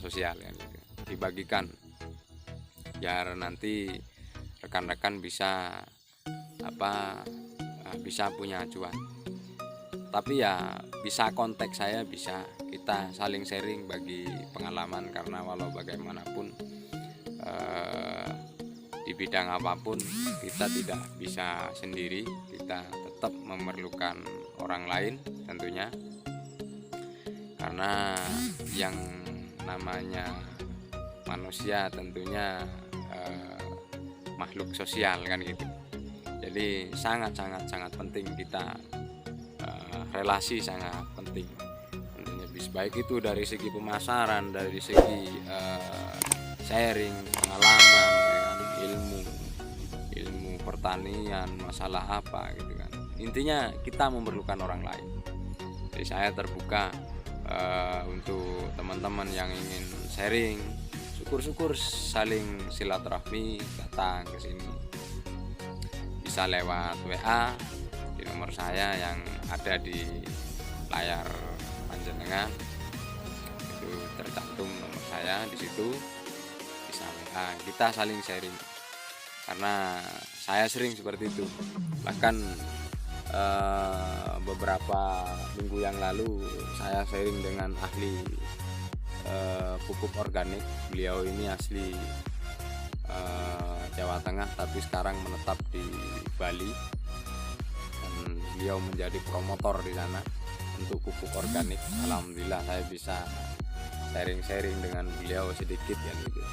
sosial kan gitu. Dibagikan biar nanti rekan-rekan bisa bisa punya acuan. Tapi ya bisa kontak saya, bisa kita saling sharing bagi pengalaman, karena walau bagaimanapun di bidang apapun kita tidak bisa sendiri, kita tetap memerlukan orang lain tentunya, karena yang namanya manusia tentunya makhluk sosial kan gitu. Jadi sangat penting kita, relasi sangat penting tentunya, baik itu dari segi pemasaran, dari segi sharing pengalaman, ya kan? ilmu pertanian, masalah apa gitu kan. Intinya kita memerlukan orang lain. Jadi saya terbuka untuk teman-teman yang ingin sharing, syukur-syukur saling silaturahmi, datang ke sini. Bisa lewat WA di nomor saya yang ada di layar panjenengan, itu tercantum nomor saya di situ. Bisa WA, kita saling sharing, karena saya sering seperti itu. Bahkan beberapa minggu yang lalu saya sharing dengan ahli pupuk organik. Beliau ini asli Jawa Tengah tapi sekarang menetap di Bali, dan beliau menjadi promotor di sana untuk pupuk organik. Alhamdulillah saya bisa sharing dengan beliau sedikit ya gitu.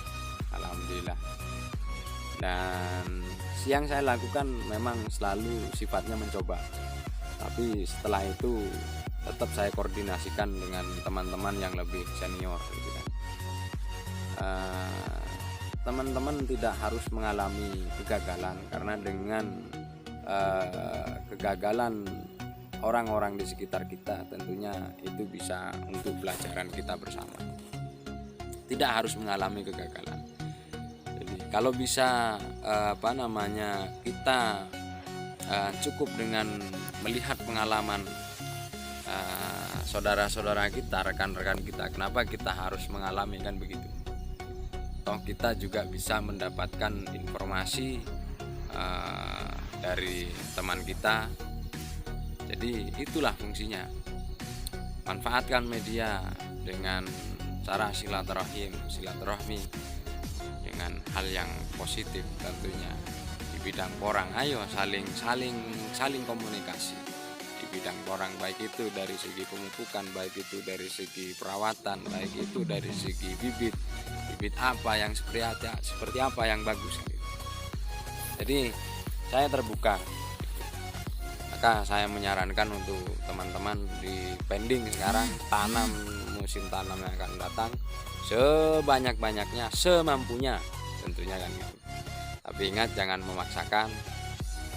Alhamdulillah. Dan yang saya lakukan memang selalu sifatnya mencoba, tapi setelah itu tetap saya koordinasikan dengan teman-teman yang lebih senior gitu kan. Teman-teman tidak harus mengalami kegagalan, karena dengan kegagalan orang-orang di sekitar kita tentunya itu bisa untuk pelajaran kita bersama. Tidak harus mengalami kegagalan. Jadi kalau bisa kita cukup dengan melihat pengalaman saudara-saudara kita, rekan-rekan kita, kenapa kita harus mengalami kan begitu. Toh kita juga bisa mendapatkan informasi dari teman kita. Jadi itulah fungsinya. Manfaatkan media dengan cara silaturahmi dengan hal yang positif tentunya. Di bidang porang, ayo saling komunikasi di bidang porang, baik itu dari segi pemupukan, baik itu dari segi perawatan, baik itu dari segi bibit apa yang seperti apa yang bagus. Jadi saya terbuka. Maka saya menyarankan untuk teman-teman di pending sekarang, tanam musim tanam yang akan datang sebanyak-banyaknya, semampunya tentunya kan gitu. Tapi ingat jangan memaksakan.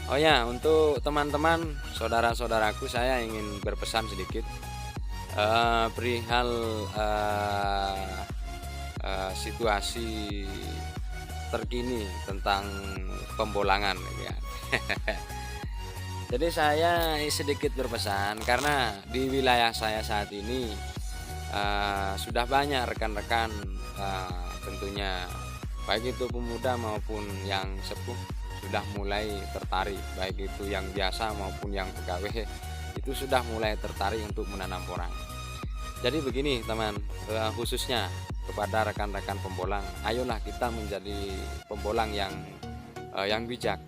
Oh ya, untuk teman-teman, saudara-saudaraku, saya ingin berpesan sedikit perihal situasi terkini tentang pembolangan ya. Jadi saya sedikit berpesan, karena di wilayah saya saat ini sudah banyak rekan-rekan tentunya baik itu pemuda maupun yang sepuh sudah mulai tertarik, baik itu yang biasa maupun yang pegawai, itu sudah mulai tertarik untuk menanam porang. Jadi begini teman, khususnya kepada rekan-rekan pembolang, ayolah kita menjadi pembolang yang bijak.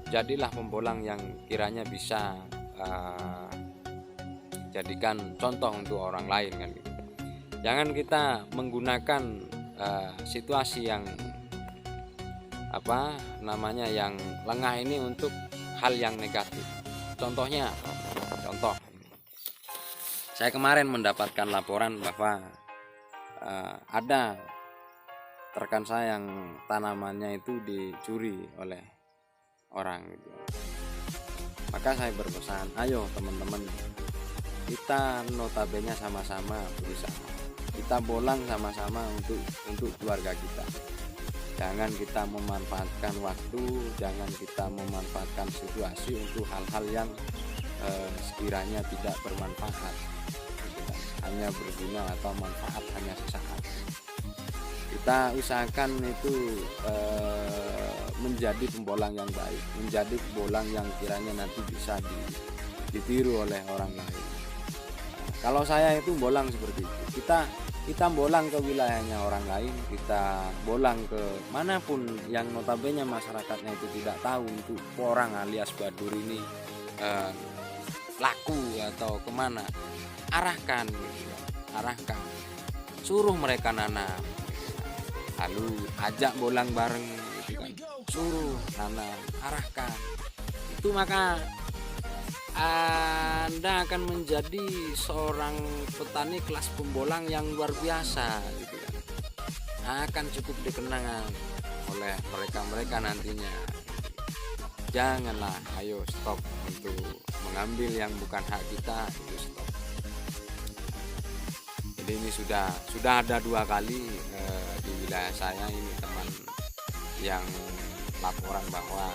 Jadilah pembolang yang kiranya bisa jadikan contoh untuk orang lain kan gitu. Jangan kita menggunakan situasi yang yang lengah ini untuk hal yang negatif. Contohnya, saya kemarin mendapatkan laporan bahwa ada rekan saya yang tanamannya itu dicuri oleh orang gitu. Maka saya berpesan, ayo teman-teman, kita notabene sama-sama berusaha, kita bolang sama-sama untuk keluarga kita. Jangan kita memanfaatkan waktu, jangan kita memanfaatkan situasi untuk hal-hal yang sekiranya tidak bermanfaat, hanya berguna atau manfaat hanya sesaat. Kita usahakan itu menjadi pembolang yang baik, menjadi pembolang yang kiranya nanti bisa ditiru oleh orang lain. Kalau saya itu bolang seperti itu, kita bolang ke wilayahnya orang lain, kita bolang ke manapun yang notabene masyarakatnya itu tidak tahu untuk orang alias Badur ini laku atau kemana, arahkan, suruh mereka nanam, lalu ajak bolang bareng, gitu kan. Suruh nanam, arahkan, itu maka Anda akan menjadi seorang petani kelas pembolang yang luar biasa, gitu kan. Akan cukup dikenang oleh mereka nantinya. Janganlah, ayo stop untuk mengambil yang bukan hak kita, itu stop. Jadi ini sudah ada 2 kali di wilayah saya ini teman yang laporan bahwa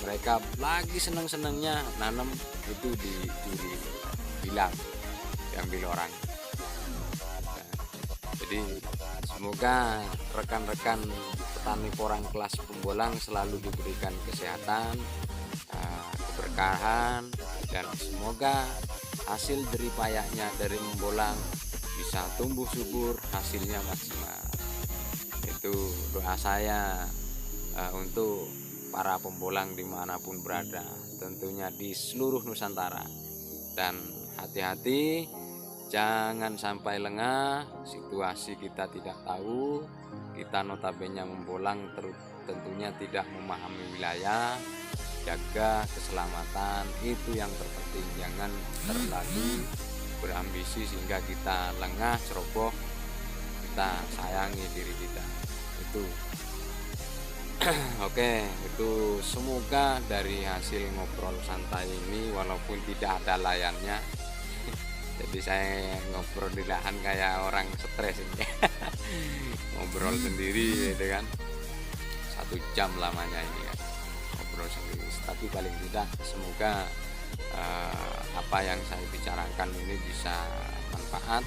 mereka lagi seneng-senengnya nanam itu dicuri, hilang, diambil orang. Jadi semoga rekan-rekan petani porang kelas pembolang selalu diberikan kesehatan, keberkahan, dan semoga hasil jeripayahnya dari membolang bisa tumbuh subur, hasilnya maksimal. Itu doa saya untuk para pembolang dimanapun berada, tentunya di seluruh Nusantara. Dan hati-hati, jangan sampai lengah, situasi kita tidak tahu, kita notabene membolang tentunya tidak memahami wilayah. Jaga keselamatan, itu yang terpenting. Jangan terlalu berambisi sehingga kita lengah, ceroboh, kita sayangi diri kita. Itu Oke, itu semoga dari hasil ngobrol santai ini, walaupun tidak ada layarnya, jadi saya ngobrol di lahan kayak orang stres ini. Ngobrol sendiri gitu kan, 1 jam lamanya ini kan, ngobrol sendiri. Tapi paling tidak semoga apa yang saya bicarakan ini bisa manfaat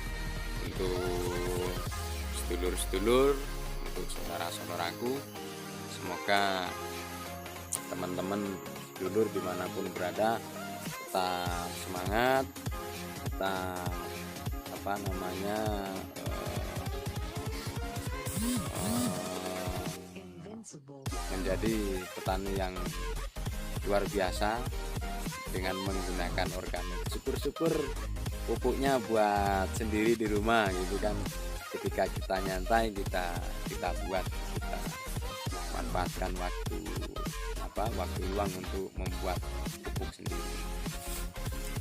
untuk sedulur-sedulur, untuk saudara-saudaraku. Semoga teman-teman sedulur dimanapun berada tetap semangat, tetap menjadi petani yang luar biasa dengan menggunakan organik. Syukur-syukur pupuknya buat sendiri di rumah gitu kan. Ketika kita nyantai, kita buat, kita manfaatkan waktu luang untuk membuat pupuk sendiri.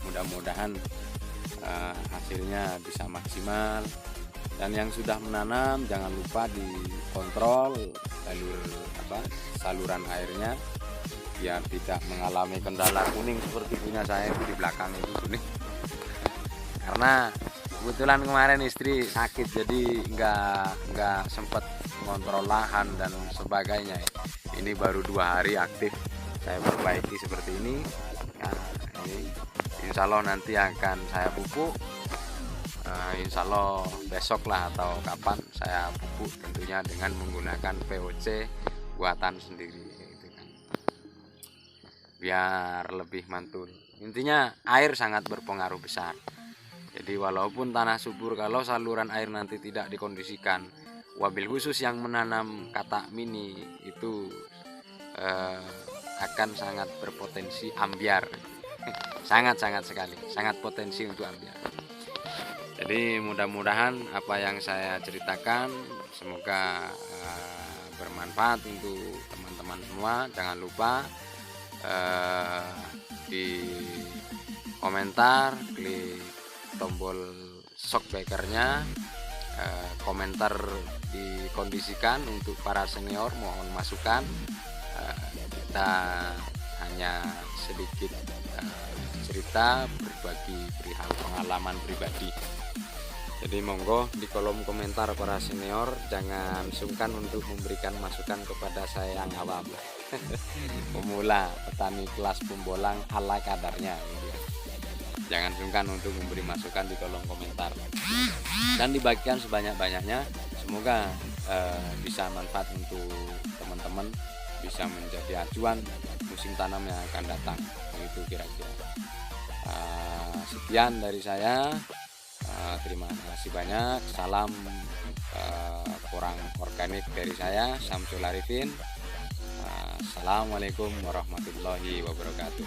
Mudah-mudahan hasilnya bisa maksimal. Dan yang sudah menanam jangan lupa dikontrol saluran airnya biar tidak mengalami kendala kuning seperti punya saya itu di belakang itu kuning. Karena kebetulan kemarin istri sakit, jadi nggak sempat mengontrol lahan dan sebagainya. Ini baru 2 hari aktif saya perbaiki seperti ini. Nah, ini insya Allah nanti akan saya pupuk. Insya Allah besok lah atau kapan saya pupuk, tentunya dengan menggunakan VOC buatan sendiri gitu kan. Biar lebih mantul. Intinya air sangat berpengaruh besar. Jadi walaupun tanah subur, kalau saluran air nanti tidak dikondisikan, wabil khusus yang menanam katak mini itu akan sangat berpotensi ambiar. Sangat sekali, sangat potensi untuk ambiar. Jadi mudah-mudahan apa yang saya ceritakan semoga bermanfaat untuk teman-teman semua. Jangan lupa di komentar klik tombol shockbreakernya, komentar dikondisikan untuk para senior, mohon masukan. Kita hanya sedikit cerita berbagi perihal pengalaman pribadi. Jadi monggo di kolom komentar para senior jangan sungkan untuk memberikan masukan kepada saya yang awam, pemula petani kelas pembolang ala kadarnya gitu ya. Jangan sungkan untuk memberi masukan di kolom komentar dan dibagikan sebanyak-banyaknya. Semoga bisa manfaat untuk teman-teman, bisa menjadi acuan musim tanam yang akan datang. Begitu kira-kira. Sekian dari saya. Terima kasih banyak. Salam Porang Organik dari saya, Samsul Arifin. Assalamualaikum warahmatullahi wabarakatuh.